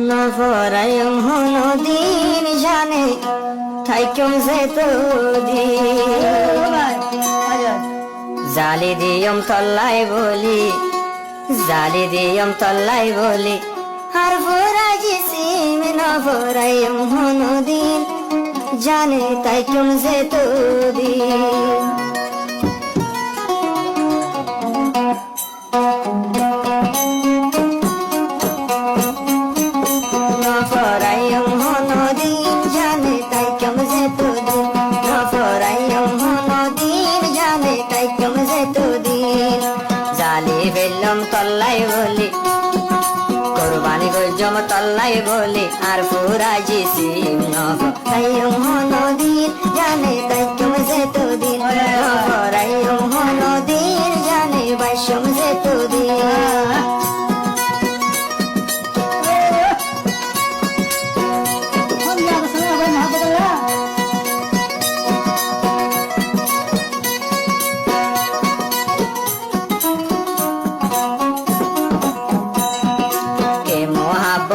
নফরায়ম হনো দিন জানে থাইকম যে তো জালি দিয়ম তল্লাই বলি জালি দিয়ম তল্লাই বলি আর ফরাজি সিম নফরায়ম হনো দিন জানে থাইকম যে তো তল্লাই বলি কোরবানি গজম তল্লাই বলি আর ফুরাজি সিম নফরাইম হনদিন জানে তাইকম যে তোদিন নফরাইম হনদিন জানে বাইশম যে তোদিন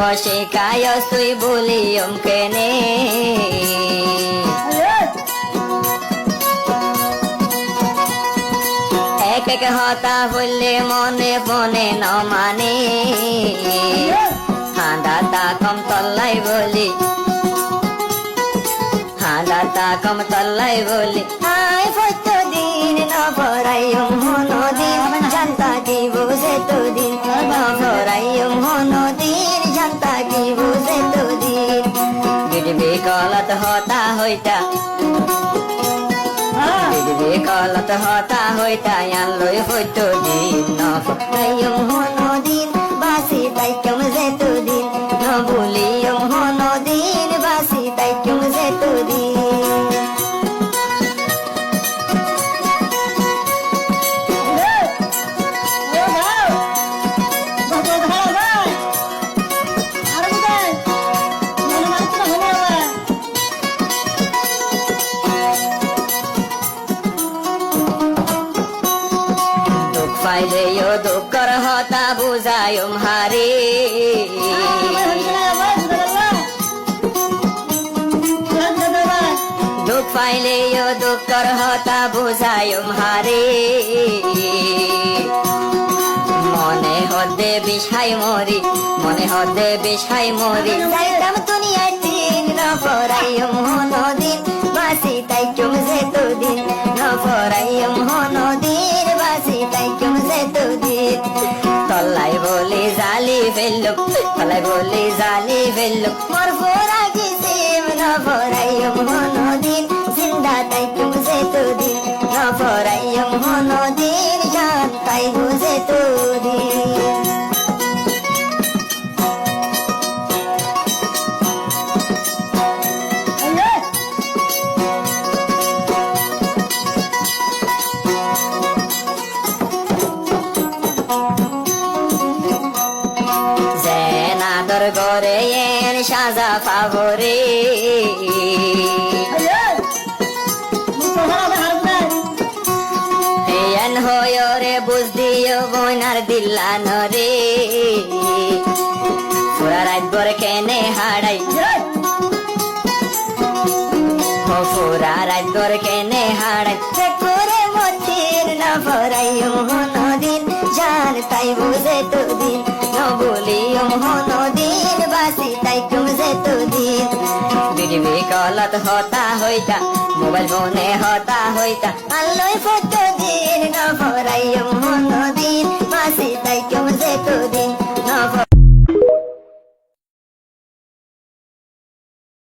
বসে কায়স তুই বলি কেনে এক এক হতা বললে মনে মনে ন মানে হাঁদা তা কম তল্লাই বলি হাঁদা তা কম তল্লাই বলি আয় ফত দিন নফরাইম হনো দিন জানতা কি বুঝে তো দিন নফরাইম হনো দিন জানতা কি বুঝে তো দিন গিরবি কলত হতা হইতা গিরবি কলত হতা হইতা আনলই হইত দিন নফরাইম হনো দিন বাসি তাইকম যে তো দিন নবুলিয়ম হনো দিন বাসি তাইকম যে তো দিন পাইলে দুঃখর হতা বুঝায়ম হারে দুঃখ পাইলে দুঃখর হতা বুঝায়ম হারে মনে হদে বিষাই মরি মনে হদে বিষাই মরি যাইতাম দুনিয়ায় দিন নফরাইম হনো দিন বাসি তাইকম যে তো দিন নফরাইম হনো দিন বাসি তাইকম যে তো দিন তল্লাই বলি জালি ফেললো তল্লাই বলি জালি ফেললো মোর ফরাজি সিম নফরাইম হনো দিন জিন্দা তাইকম যে তো দিন নফরাইম হনো দিন জান তাই বুঝে তো দিন গরে এর সাজা পাবরে এন হয়রে বুঝ দিও বইনার দিল্লান রে পুরা রাত বর কেনে হাড়াই পুরা রাত বর কেনে হাড়াই করে মতির নফরাইম হনো দিন জান তাই বুঝে তো দিন নবুলিয়ম হনো দিন বাসি তাইকম যে তো দিন বিড়বি কলত হতা হইতা মোবাইল ফোনে হতা হইতা আল্লই ফত দিন নফরাইম হনো দিন বাসি তাইকম যে তো দিন